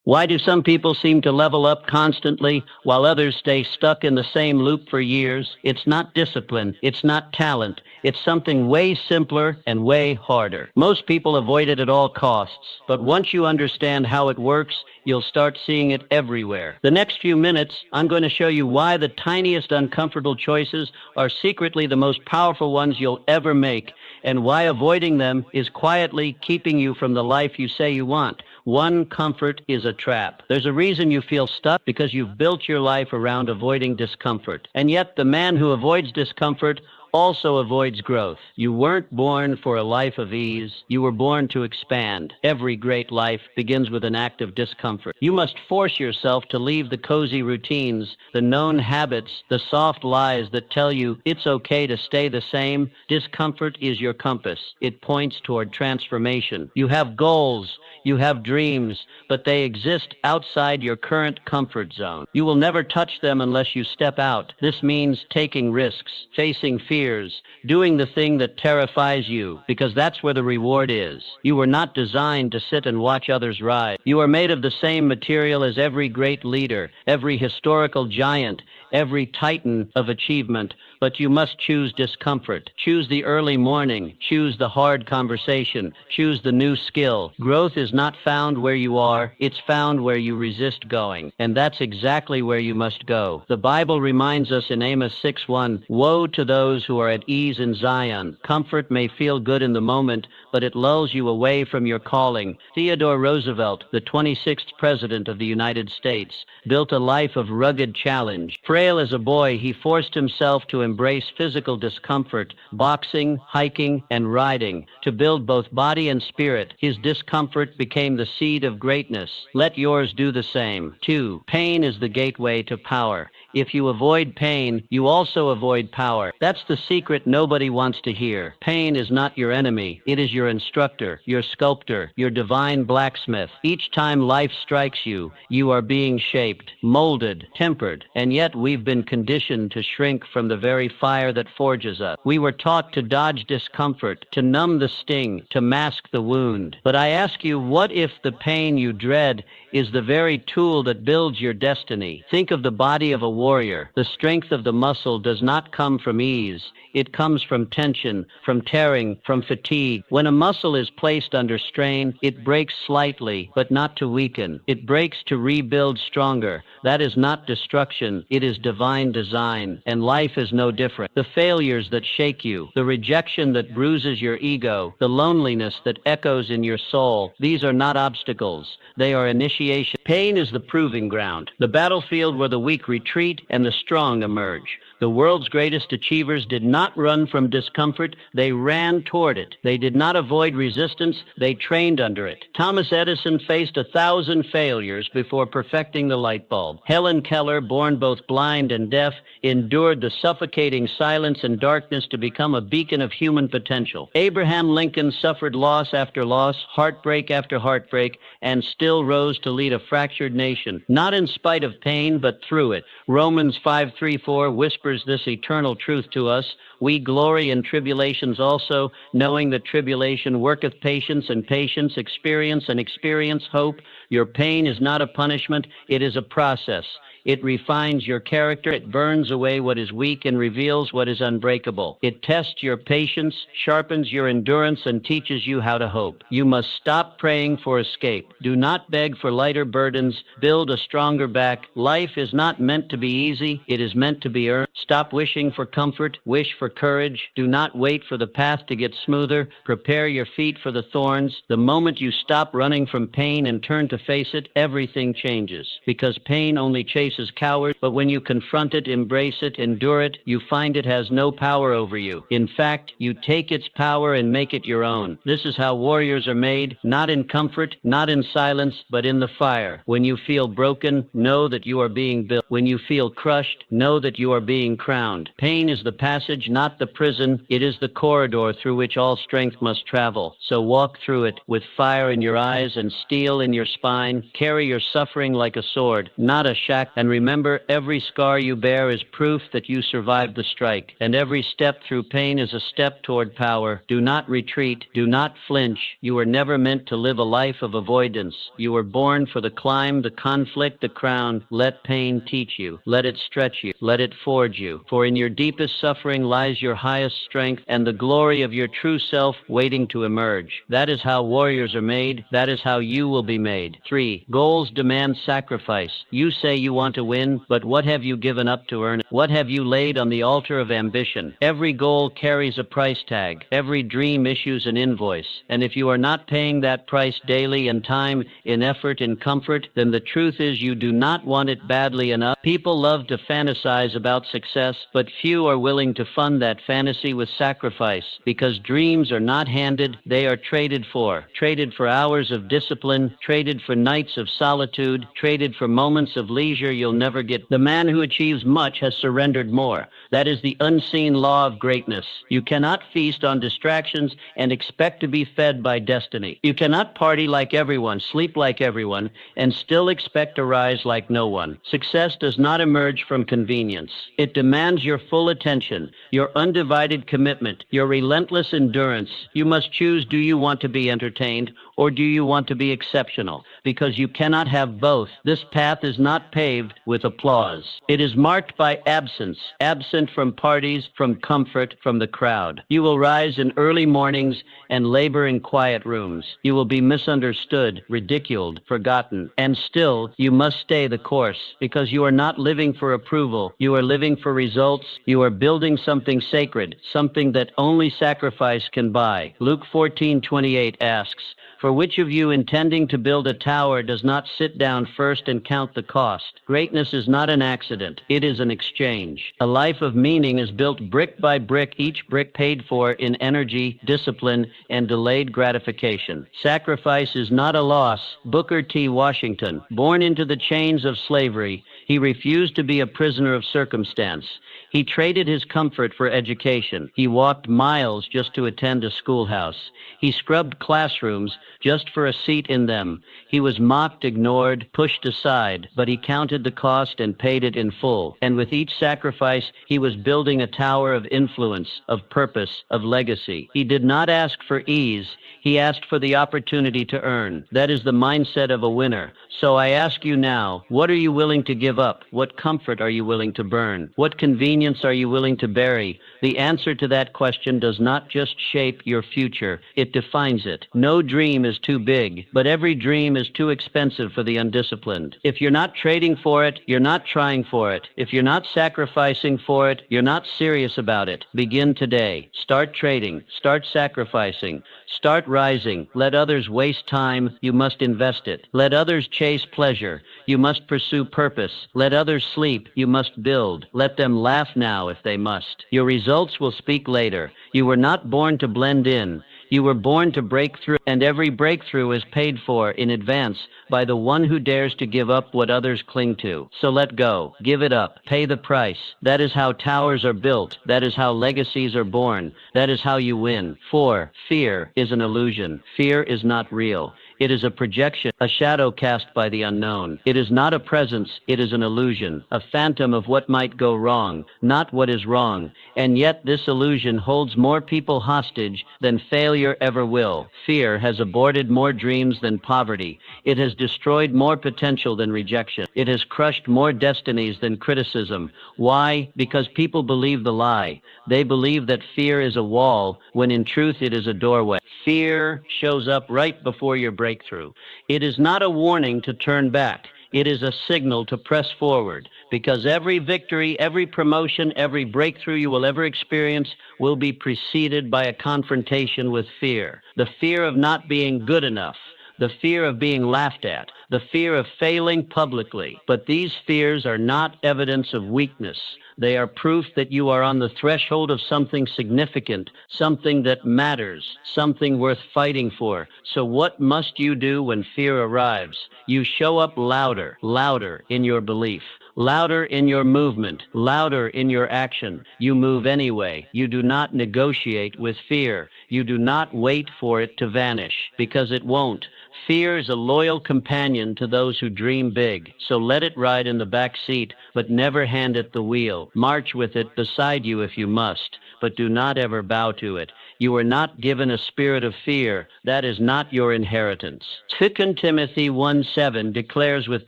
Why do some people seem to level up constantly while others stay stuck in the same loop for years? It's not discipline. It's not talent. It's something way simpler and way harder. Most people avoid it at all costs, but once you understand how it works, you'll start seeing it everywhere. The next few minutes, I'm going to show you why the tiniest uncomfortable choices are secretly the most powerful ones you'll ever make, and why avoiding them is quietly keeping you from the life you say you want. One comfort is a trap. There's a reason you feel stuck, because you've built your life around avoiding discomfort. And yet the man who avoids discomfort also avoids growth. You weren't born for a life of ease. You were born to expand. Every great life begins with an act of discomfort. You must force yourself to leave the cozy routines, the known habits, the soft lies that tell you it's okay to stay the same. Discomfort is your compass. It points toward transformation. You have goals. You have dreams, but they exist outside your current comfort zone. You will never touch them unless you step out. This means taking risks, facing fears, doing the thing that terrifies you, because that's where the reward is. You were not designed to sit and watch others rise. You are made of the same material as every great leader, every historical giant, every titan of achievement, but you must choose discomfort. Choose the early morning. Choose the hard conversation. Choose the new skill. Growth is not found where you are. It's found where you resist going. And that's exactly where you must go. The Bible reminds us in Amos 6:1, "Woe to those who are at ease in Zion. Comfort may feel good in the moment, but it lulls you away from your calling." Theodore Roosevelt, the 26th President of the United States, built a life of rugged challenge. Frail as a boy, he forced himself to embrace physical discomfort, boxing, hiking, and riding. To build both body and spirit, his discomfort became the seed of greatness. Let yours do the same. 2. Pain is the gateway to power. If you avoid pain, you also avoid power. That's the secret nobody wants to hear. Pain is not your enemy. It is your instructor, your sculptor, your divine blacksmith. Each time life strikes you, you are being shaped, molded, tempered, and yet we've been conditioned to shrink from the very fire that forges us. We were taught to dodge discomfort, to numb the sting, to mask the wound. But I ask you, what if the pain you dread is the very tool that builds your destiny? Think of the body of a warrior. The strength of the muscle does not come from ease. It comes from tension, from tearing, from fatigue. When a muscle is placed under strain, it breaks slightly, but not to weaken. It breaks to rebuild stronger. That is not destruction. It is divine design. And life is no different. The failures that shake you, the rejection that bruises your ego, the loneliness that echoes in your soul, these are not obstacles. They are initiation. Pain is the proving ground, the battlefield where the weak retreat and the strong emerge. The world's greatest achievers did not run from discomfort, they ran toward it. They did not avoid resistance, they trained under it. Thomas Edison faced 1,000 failures before perfecting the light bulb. Helen Keller, born both blind and deaf, endured the suffocating silence and darkness to become a beacon of human potential. Abraham Lincoln suffered loss after loss, heartbreak after heartbreak, and still rose to lead a fractured nation, not in spite of pain, but through it. Romans 5:3-4 whispers this eternal truth to us: "We glory in tribulations also, knowing that tribulation worketh patience, and patience experience, and experience hope." Your pain is not a punishment, it is a process. It refines your character, it burns away what is weak and reveals what is unbreakable. It tests your patience, sharpens your endurance, and teaches you how to hope. You must stop praying for escape. Do not beg for lighter burdens. Build a stronger back. Life is not meant to be easy, it is meant to be earned. Stop wishing for comfort, wish for courage. Do not wait for the path to get smoother. Prepare your feet for the thorns. The moment you stop running from pain and turn to face it, everything changes. Because pain only chases cowards, but when you confront it, embrace it, endure it, you find it has no power over you. In fact, you take its power and make it your own. This is how warriors are made, not in comfort, not in silence, but in the fire. When you feel broken, know that you are being built. When you feel crushed, know that you are being crowned. Pain is the passage, not the prison. It is the corridor through which all strength must travel. So walk through it with fire in your eyes and steel in your spine. Carry your suffering like a sword, not a shackle. And And remember, every scar you bear is proof that you survived the strike, and every step through pain is a step toward power. Do not retreat. Do not flinch. You were never meant to live a life of avoidance. You were born for the climb, the conflict, the crown. Let pain teach you. Let it stretch you. Let it forge you. For in your deepest suffering lies your highest strength and the glory of your true self waiting to emerge. That is how warriors are made. That is how you will be made. 3. Goals demand sacrifice. You say you want to win, but what have you given up to earn it? What have you laid on the altar of ambition? Every goal carries a price tag. Every dream issues an invoice. And if you are not paying that price daily in time, in effort, in comfort, then the truth is you do not want it badly enough. People love to fantasize about success, but few are willing to fund that fantasy with sacrifice, because dreams are not handed, they are traded for. Traded for hours of discipline, traded for nights of solitude, traded for moments of leisure you'll never get. The man who achieves much has surrendered more. That is the unseen law of greatness. You cannot feast on distractions and expect to be fed by destiny. You cannot party like everyone, sleep like everyone, and still expect to rise like no one. Success does not emerge from convenience. It demands your full attention, your undivided commitment, your relentless endurance. You must choose, do you want to be entertained or do you want to be exceptional? Because you cannot have both. This path is not paved with applause. It is marked by absence, absent from parties, from comfort, from the crowd. You will rise in early mornings and labor in quiet rooms. You will be misunderstood, ridiculed, forgotten, and still you must stay the course, because you are not living for approval. You are living for results. You are building something sacred, something that only sacrifice can buy. Luke 14:28 asks, "For which of you intending to build a tower does not sit down first and count the cost?" Greatness is not an accident. It is an exchange. A life of meaning is built brick by brick, each brick paid for in energy, discipline, and delayed gratification. Sacrifice is not a loss. Booker T. Washington, born into the chains of slavery, he refused to be a prisoner of circumstance. He traded his comfort for education. He walked miles just to attend a schoolhouse. He scrubbed classrooms just for a seat in them. He was mocked, ignored, pushed aside, but he counted the cost and paid it in full. And with each sacrifice, he was building a tower of influence, of purpose, of legacy. He did not ask for ease. He asked for the opportunity to earn. That is the mindset of a winner. So I ask you now, what are you willing to give up? What comfort are you willing to burn? What convenience are you willing to bury? The answer to that question does not just shape your future, it defines it. No dream is too big, but every dream is too expensive for the undisciplined. If you're not trading for it, you're not trying for it. If you're not sacrificing for it, you're not serious about it. Begin today. Start trading. Start sacrificing. Start rising. Let others waste time. You must invest it. Let others chase pleasure. You must pursue purpose. Let others sleep. You must build. Let them laugh now if they must. Your results will speak later. You were not born to blend in. You were born to break through, and every breakthrough is paid for in advance by the one who dares to give up what others cling to. So let go. Give it up. Pay the price. That is how towers are built. That is how legacies are born. That is how you win. 4. Fear is an illusion. Fear is not real. It is a projection, a shadow cast by the unknown. It is not a presence, it is an illusion, a phantom of what might go wrong, not what is wrong. And yet this illusion holds more people hostage than failure ever will. Fear has aborted more dreams than poverty. It has destroyed more potential than rejection. It has crushed more destinies than criticism. Why? Because people believe the lie. They believe that fear is a wall, when in truth it is a doorway. Fear shows up right before your breakthrough. It is not a warning to turn back. It is a signal to press forward, because every victory, every promotion, every breakthrough you will ever experience will be preceded by a confrontation with fear. The fear of not being good enough, the fear of being laughed at, the fear of failing publicly. But these fears are not evidence of weakness. They are proof that you are on the threshold of something significant, something that matters, something worth fighting for. So what must you do when fear arrives? You show up louder, louder in your belief. louder in your movement, louder in your action. You move anyway. You do not negotiate with fear. You do not wait for it to vanish, because it won't. Fear is a loyal companion to those who dream big, so let it ride in the back seat, but never hand it the wheel. March with it beside you if you must, but do not ever bow to it. You are not given a spirit of fear. That is not your inheritance. 2 Timothy 1:7 declares with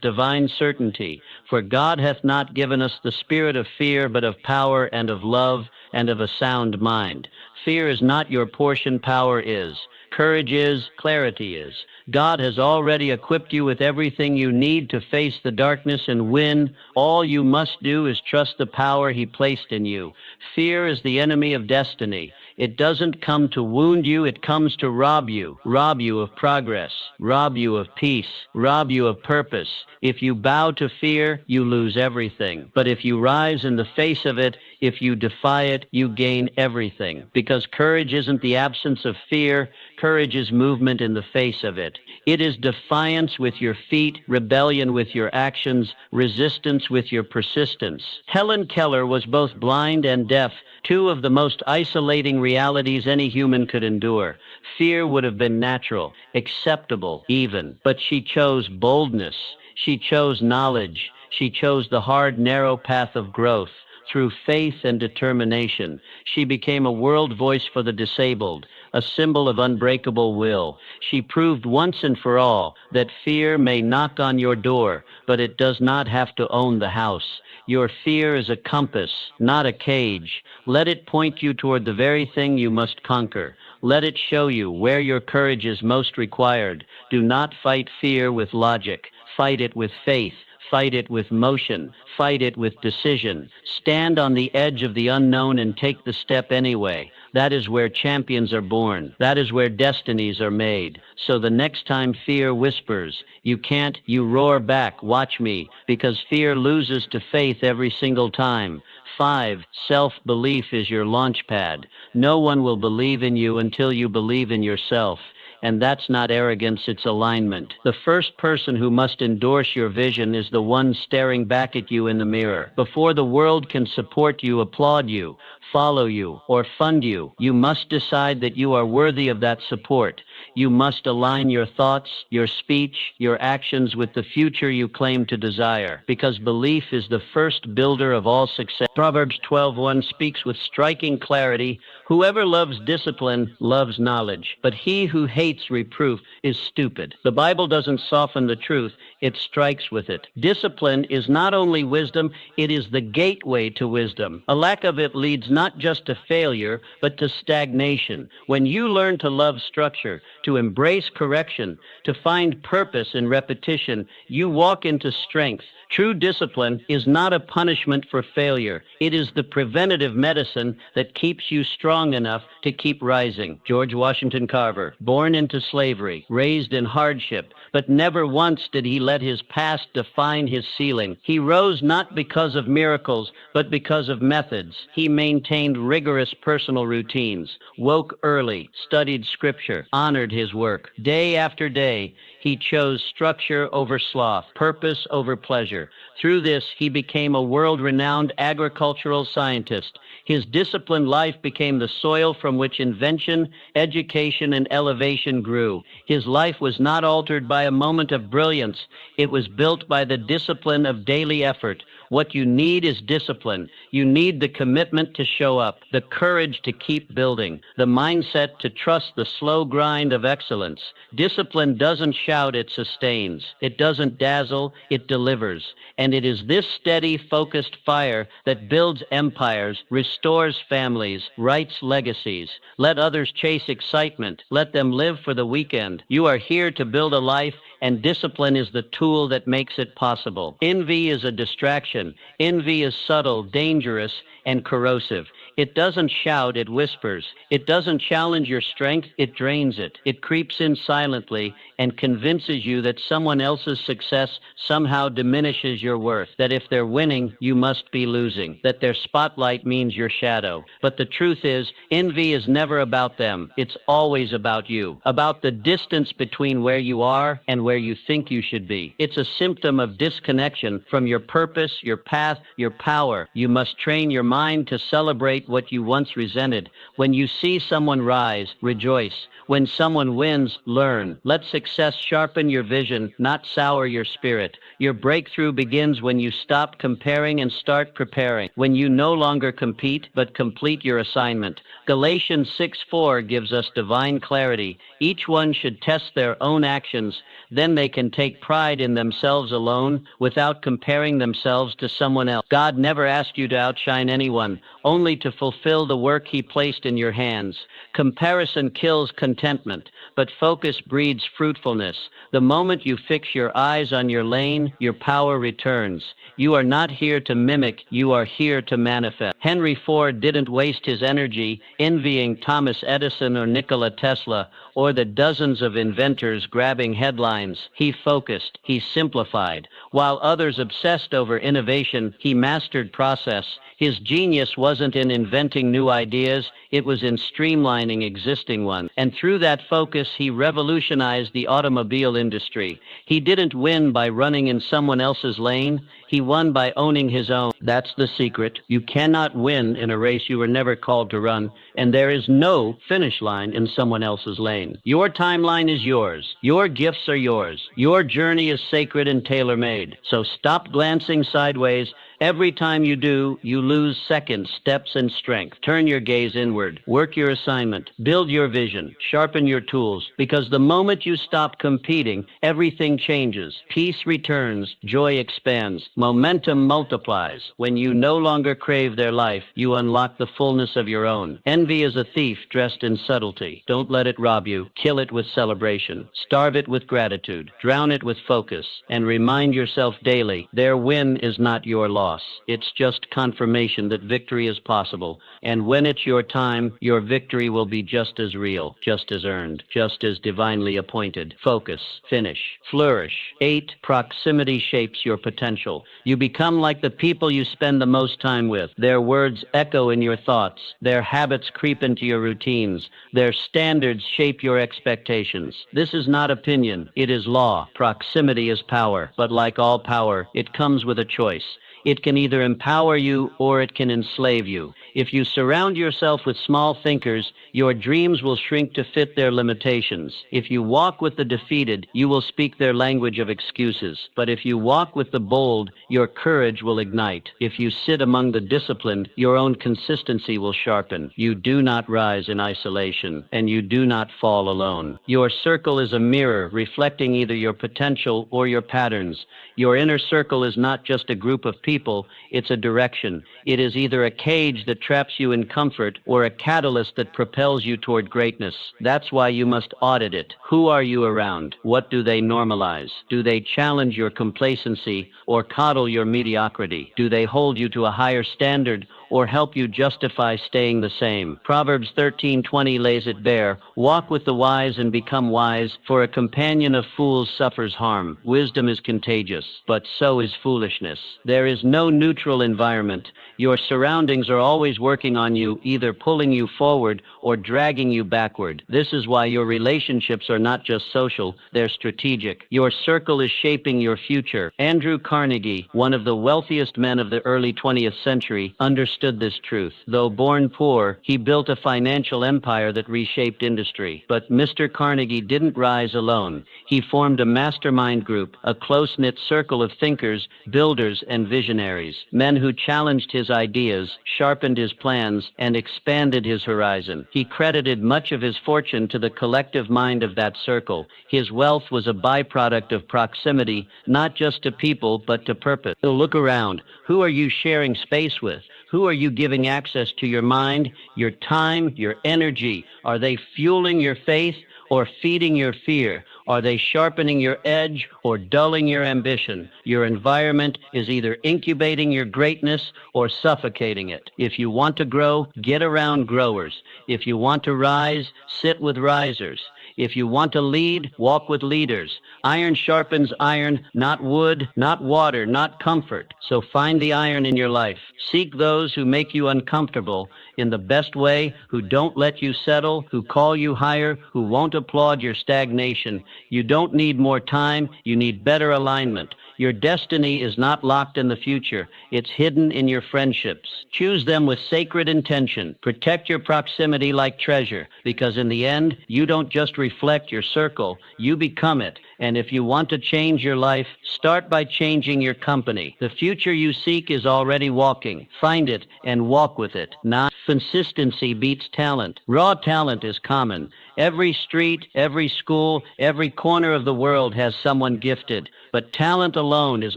divine certainty, "For God hath not given us the spirit of fear, but of power and of love and of a sound mind." Fear is not your portion, power is. Courage is, clarity is. God has already equipped you with everything you need to face the darkness and win. All you must do is trust the power He placed in you. Fear is the enemy of destiny. It doesn't come to wound you, it comes to rob you of progress, rob you of peace, rob you of purpose. If you bow to fear, you lose everything. But if you rise in the face of it, if you defy it, you gain everything. Because courage isn't the absence of fear, courage is movement in the face of it. It is defiance with your feet, rebellion with your actions, resistance with your persistence. Helen Keller was both blind and deaf, two of the most isolating realities any human could endure. Fear would have been natural, acceptable even, but she chose boldness. She chose knowledge. She chose the hard, narrow path of growth. Through faith and determination, she became a world voice for the disabled, a symbol of unbreakable will. She proved once and for all that fear may knock on your door, but it does not have to own the house. Your fear is a compass, not a cage. Let it point you toward the very thing you must conquer. Let it show you where your courage is most required. Do not fight fear with logic. Fight it with faith. Fight it with motion. Fight it with decision. Stand on the edge of the unknown and take the step anyway. That is where champions are born. That is where destinies are made. So the next time fear whispers, "You can't," you roar back, "Watch me," because fear loses to faith every single time. 5. Self-belief is your launch pad. No one will believe in you until you believe in yourself. And that's not arrogance, it's alignment. The first person who must endorse your vision is the one staring back at you in the mirror. Before the world can support you, applaud you, follow you, or fund you, you must decide that you are worthy of that support. You must align your thoughts, your speech, your actions with the future you claim to desire, because belief is the first builder of all success. Proverbs 12:1 speaks with striking clarity, "Whoever loves discipline loves knowledge, but he who hates reproof is stupid." The Bible doesn't soften the truth, it strikes with it. Discipline is not only wisdom, it is the gateway to wisdom. A lack of it leads not just to failure, but to stagnation. When you learn to love structure, to embrace correction, to find purpose in repetition, you walk into strength. True discipline is not a punishment for failure. It is the preventative medicine that keeps you strong enough to keep rising. George Washington Carver, born into slavery, raised in hardship, but never once did he let his past define his ceiling. He rose not because of miracles, but because of methods. He maintained rigorous personal routines, woke early, studied scripture, honored his work. Day after day, he chose structure over sloth, purpose over pleasure. Through this, he became a world-renowned agricultural scientist. His disciplined life became the soil from which invention, education, and elevation grew. His life was not altered by a moment of brilliance. It was built by the discipline of daily effort. What you need is discipline. You need the commitment to show up, the courage to keep building, the mindset to trust the slow grind of excellence. Discipline doesn't shout, it sustains. It doesn't dazzle, it delivers. And it is this steady, focused fire that builds empires, restores families, writes legacies. Let others chase excitement. Let them live for the weekend. You are here to build a life, and discipline is the tool that makes it possible. Envy is a distraction. Envy is subtle, dangerous, and corrosive. It doesn't shout, it whispers. It doesn't challenge your strength, it drains it. It creeps in silently and convinces you that someone else's success somehow diminishes your worth, that if they're winning, you must be losing, that their spotlight means your shadow. But the truth is, envy is never about them. It's always about you, about the distance between where you are and where you think you should be. It's a symptom of disconnection from your purpose, your path, your power. You must train your mind to celebrate what you once resented. When you see someone rise, rejoice. When someone wins, learn. Let success sharpen your vision, not sour your spirit. Your breakthrough begins when you stop comparing and start preparing. When you no longer compete, but complete your assignment. Galatians 6:4 gives us divine clarity. Each one should test their own actions. Then they can take pride in themselves alone without comparing themselves to someone else. God never asked you to outshine anyone, only to fulfill the work He placed in your hands. Comparison kills contentment, but focus breeds fruitfulness. The moment you fix your eyes on your lane, your power returns. You are not here to mimic, you are here to manifest. Henry Ford didn't waste his energy envying Thomas Edison or Nikola Tesla or the dozens of inventors grabbing headlines. He focused, he simplified. While others obsessed over innovation, he mastered process. His genius wasn't in inventing new ideas, it was in streamlining existing ones. And through that focus, he revolutionized the automobile industry. He didn't win by running in someone else's lane, he won by owning his own. That's the secret. You cannot win in a race you were never called to run, and there is no finish line in someone else's lane. Your timeline is yours. Your gifts are yours. Your journey is sacred and tailor-made. So stop glancing sideways. Every time you do, you lose seconds, steps, and strength. Turn your gaze inward. Work your assignment. Build your vision. Sharpen your tools. Because the moment you stop competing, everything changes. Peace returns. Joy expands. Momentum multiplies. When you no longer crave their life, you unlock the fullness of your own. Envy is a thief dressed in subtlety. Don't let it rob you. Kill it with celebration. Starve it with gratitude. Drown it with focus. And remind yourself daily, their win is not your loss. It's just confirmation that victory is possible. And when it's your time, your victory will be just as real, just as earned, just as divinely appointed. Focus, finish, flourish. 8, proximity shapes your potential. You become like the people you spend the most time with. Their words echo in your thoughts. Their habits creep into your routines. Their standards shape your expectations. This is not opinion. It is law. Proximity is power. But like all power, it comes with a choice. It can either empower you or it can enslave you. If you surround yourself with small thinkers, your dreams will shrink to fit their limitations. If you walk with the defeated, you will speak their language of excuses. But if you walk with the bold, your courage will ignite. If you sit among the disciplined, your own consistency will sharpen. You do not rise in isolation, and you do not fall alone. Your circle is a mirror reflecting either your potential or your patterns. Your inner circle is not just a group of people, it's a direction. It is either a cage that traps you in comfort or a catalyst that propels you toward greatness. That's why you must audit it. Who are you around? What do they normalize? Do they challenge your complacency or coddle your mediocrity? Do they hold you to a higher standard or help you justify staying the same? Proverbs 13:20 lays it bare. Walk with the wise and become wise, for a companion of fools suffers harm. Wisdom is contagious, but so is foolishness. There is no neutral environment. Your surroundings are always working on you, either pulling you forward or dragging you backward. This is why your relationships are not just social, they're strategic. Your circle is shaping your future. Andrew Carnegie, one of the wealthiest men of the early 20th century, understood this truth. Though born poor, he built a financial empire that reshaped industry. But Mr. Carnegie didn't rise alone. He formed a mastermind group, a close-knit circle of thinkers, builders, and visionaries, men who challenged his ideas, sharpened his plans, and expanded his horizon. He credited much of his fortune to the collective mind of that circle. His wealth was a byproduct of proximity, not just to people, but to purpose. So look around. Who are you sharing space with? Who are you giving access to your mind, your time, your energy? Are they fueling your faith or feeding your fear? Are they sharpening your edge or dulling your ambition? Your environment is either incubating your greatness or suffocating it. If you want to grow, get around growers. If you want to rise, sit with risers. If you want to lead, walk with leaders. Iron sharpens iron, not wood, not water, not comfort. So find the iron in your life. Seek those who make you uncomfortable in the best way, who don't let you settle, who call you higher, who won't applaud your stagnation. You don't need more time, you need better alignment. Your destiny is not locked in the future. It's hidden in your friendships. Choose them with sacred intention. Protect your proximity like treasure, because in the end, you don't just reflect your circle, you become it. And if you want to change your life, start by changing your company. The future you seek is already walking. Find it and walk with it. Not consistency beats talent. Raw talent is common. Every street, every school, every corner of the world has someone gifted. But talent alone is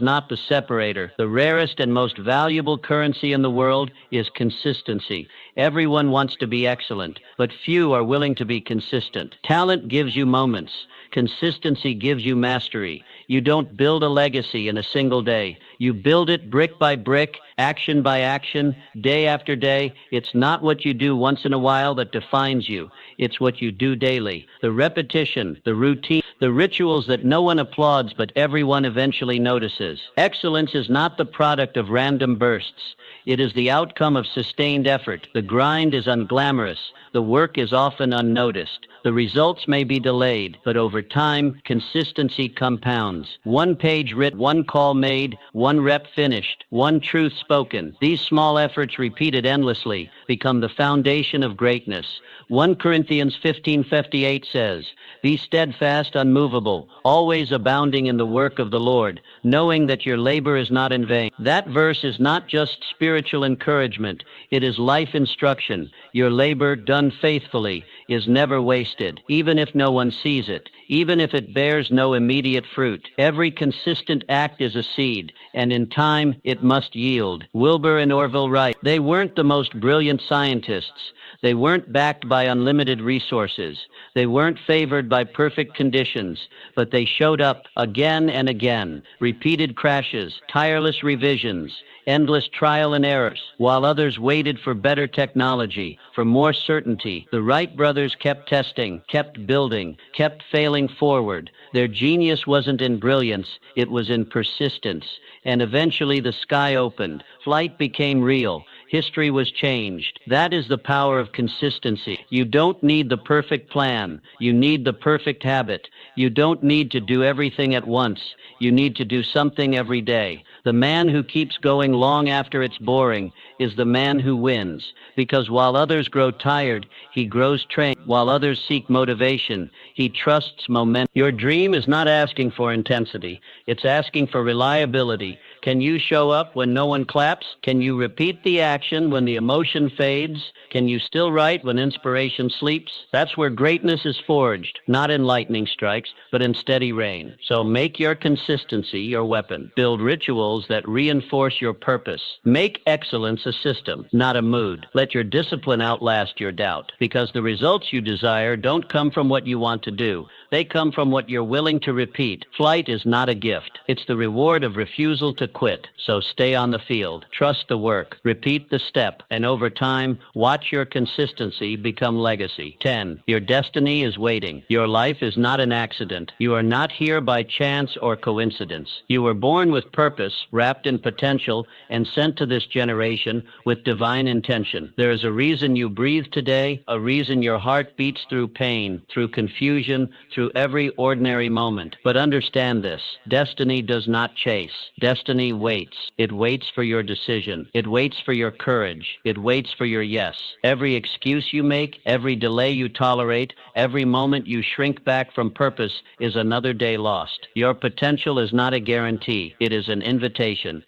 not the separator. The rarest and most valuable currency in the world is consistency. Everyone wants to be excellent, but few are willing to be consistent. Talent gives you moments. Consistency gives you mastery. You don't build a legacy in a single day. You build it brick by brick, action by action, day after day. It's not what you do once in a while that defines you. It's what you do daily. The repetition, the routine, the rituals that no one applauds but everyone eventually notices. Excellence is not the product of random bursts. It is the outcome of sustained effort. The grind is unglamorous. The work is often unnoticed. The results may be delayed, but over time, consistency compounds. One page written, one call made, one rep finished, one truth spoken. These small efforts repeated endlessly become the foundation of greatness. 1 Corinthians 15:58 says, "Be steadfast, unmovable, always abounding in the work of the Lord, knowing that your labor is not in vain." That verse is not just spiritual encouragement, it is life instruction. Your labor done faithfully is never wasted, even if no one sees it, even if it bears no immediate fruit. Every consistent act is a seed, and in time it must yield. Wilbur and Orville Wright, they weren't the most brilliant scientists. They weren't backed by unlimited resources. They weren't favored by perfect conditions, but they showed up again and again. Repeated crashes, tireless revisions, endless trial and errors. While others waited for better technology, for more certainty, the Wright brothers kept testing, kept building, kept failing forward. Their genius wasn't in brilliance, it was in persistence. And eventually the sky opened. Flight became real. History was changed. That is the power of consistency. You don't need the perfect plan. You need the perfect habit. You don't need to do everything at once. You need to do something every day. The man who keeps going long after it's boring is the man who wins. Because while others grow tired, he grows trained. While others seek motivation, he trusts momentum. Your dream is not asking for intensity. It's asking for reliability. Can you show up when no one claps? Can you repeat the action when the emotion fades? Can you still write when inspiration sleeps? That's where greatness is forged, not in lightning strikes, but in steady rain. So make your consistency your weapon. Build rituals that reinforce your purpose. Make excellence a system, not a mood. Let your discipline outlast your doubt, because the results you desire don't come from what you want to do. They come from what you're willing to repeat. Flight is not a gift. It's the reward of refusal to quit. So stay on the field. Trust the work. Repeat the step. And over time, watch your consistency become legacy. 10. Your destiny is waiting. Your life is not an accident. You are not here by chance or coincidence. You were born with purpose, wrapped in potential, and sent to this generation with divine intention. There is a reason you breathe today, a reason your heart beats through pain, through confusion, through every ordinary moment. But understand this, destiny does not chase. Destiny waits. It waits for your decision. It waits for your courage. It waits for your yes. Every excuse you make, every delay you tolerate, every moment you shrink back from purpose is another day lost. Your potential is not a guarantee. It is an invitation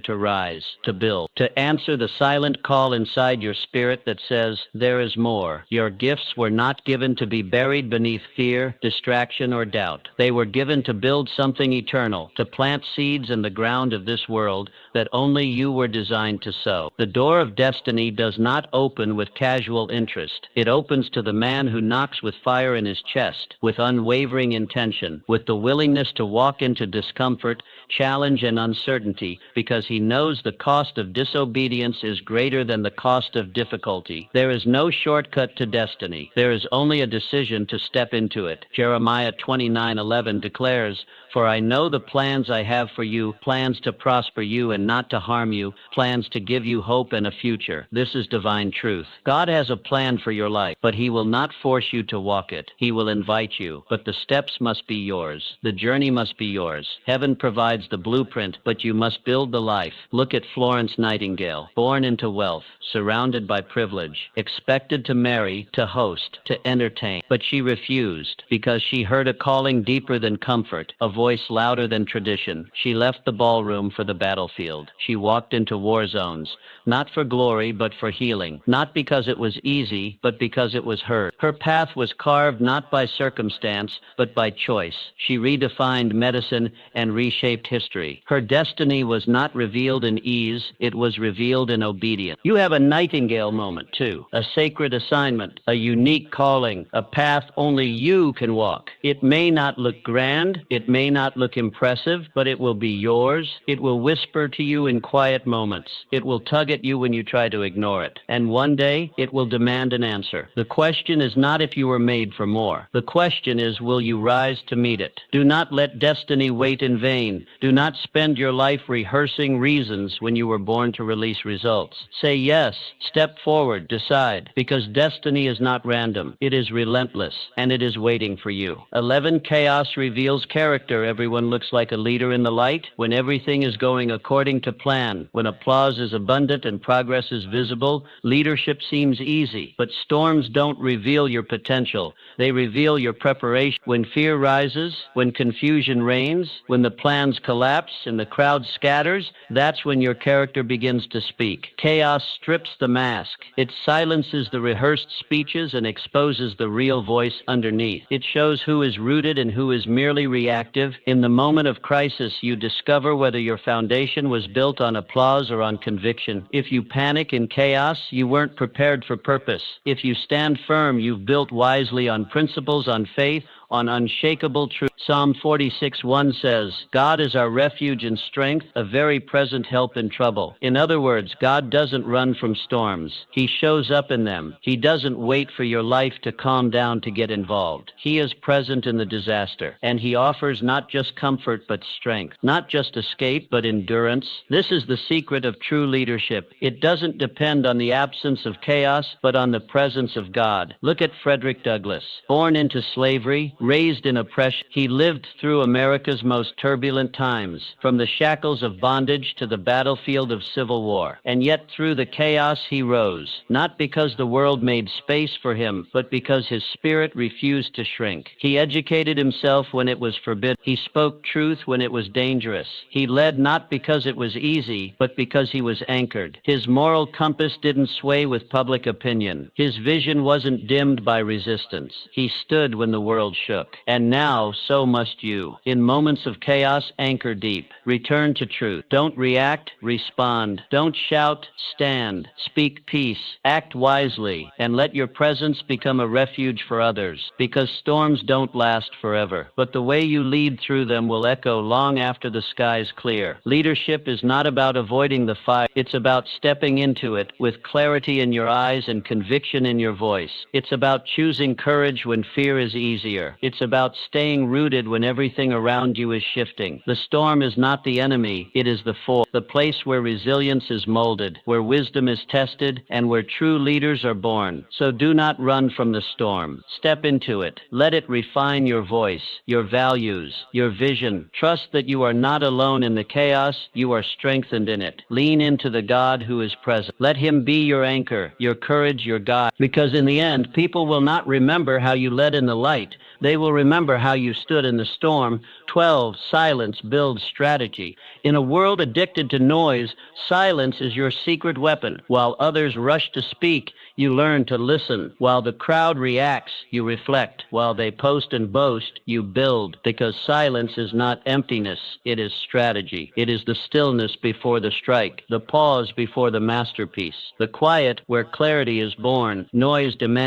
to rise, to build, to answer the silent call inside your spirit that says, there is more. Your gifts were not given to be buried beneath fear, distraction, or doubt. They were given to build something eternal, to plant seeds in the ground of this world that only you were designed to sow. The door of destiny does not open with casual interest. It opens to the man who knocks with fire in his chest, with unwavering intention, with the willingness to walk into discomfort, challenge, and uncertainty, because he knows the cost of disobedience is greater than the cost of difficulty. There is no shortcut to destiny. There is only a decision to step into it. Jeremiah 29:11 declares, "For I know the plans I have for you, plans to prosper you and not to harm you, plans to give you hope and a future." This is divine truth. God has a plan for your life, but He will not force you to walk it. He will invite you, but the steps must be yours. The journey must be yours. Heaven provides the blueprint, but you must build the life. Look at Florence Nightingale, born into wealth, surrounded by privilege, expected to marry, to host, to entertain. But she refused because she heard a calling deeper than comfort, a voice louder than tradition. She left the ballroom for the battlefield. She walked into war zones, not for glory but for healing, not because it was easy, but because it was hers. Her path was carved not by circumstance, but by choice. She redefined medicine and reshaped history. Her destiny was not revealed in ease, it was revealed in obedience. You have a Nightingale moment too, a sacred assignment, a unique calling, a path only you can walk. It may not look grand, it may not look impressive, but it will be yours. It will whisper to you in quiet moments. It will tug at you when you try to ignore it. And one day, it will demand an answer. The question is not if you were made for more. The question is, will you rise to meet it? Do not let destiny wait in vain. Do not spend your life rehearsing reasons when you were born to release results. Say yes, step forward, decide, because destiny is not random. It is relentless, and it is waiting for you. 11. Chaos reveals character. Everyone looks like a leader in the light. When everything is going according to plan, when applause is abundant and progress is visible, leadership seems easy. But storms don't reveal your potential. They reveal your preparation. When fear rises, when confusion reigns, when the plans collapse and the crowd scatters, that's when your character begins to speak. Chaos strips the mask. It silences the rehearsed speeches and exposes the real voice underneath. It shows who is rooted and who is merely reactive. In the moment of crisis, you discover whether your foundation was built on applause or on conviction. If you panic in chaos, you weren't prepared for purpose. If you stand firm, you've built wisely on principles, on faith, on unshakable truth. Psalm 46:1 says, "God is our refuge and strength, a very present help in trouble." In other words, God doesn't run from storms. He shows up in them. He doesn't wait for your life to calm down to get involved. He is present in the disaster, and He offers not just comfort but strength, not just escape but endurance. This is the secret of true leadership. It doesn't depend on the absence of chaos, but on the presence of God. Look at Frederick Douglass. Born into slavery, raised in oppression, he lived through America's most turbulent times, from the shackles of bondage to the battlefield of civil war. And yet through the chaos he rose, not because the world made space for him, but because his spirit refused to shrink. He educated himself when it was forbidden. He spoke truth when it was dangerous. He led not because it was easy, but because he was anchored. His moral compass didn't sway with public opinion. His vision wasn't dimmed by resistance. He stood when the world shook. And now, so must you. In moments of chaos, anchor deep. Return to truth. Don't react, respond. Don't shout, stand. Speak peace. Act wisely. And let your presence become a refuge for others. Because storms don't last forever. But the way you lead through them will echo long after the skies clear. Leadership is not about avoiding the fire. It's about stepping into it with clarity in your eyes and conviction in your voice. It's about choosing courage when fear is easier. It's about staying rooted when everything around you is shifting. The storm is not the enemy, it is the foe. The place where resilience is molded, where wisdom is tested, and where true leaders are born. So do not run from the storm. Step into it. Let it refine your voice, your values, your vision. Trust that you are not alone in the chaos, you are strengthened in it. Lean into the God who is present. Let Him be your anchor, your courage, your guide. Because in the end, people will not remember how you led in the light. They will remember how you stood in the storm. 12, silence builds strategy. In a world addicted to noise, silence is your secret weapon. While others rush to speak, you learn to listen. While the crowd reacts, you reflect. While they post and boast, you build. Because silence is not emptiness, it is strategy. It is the stillness before the strike, the pause before the masterpiece, the quiet where clarity is born. Noise demands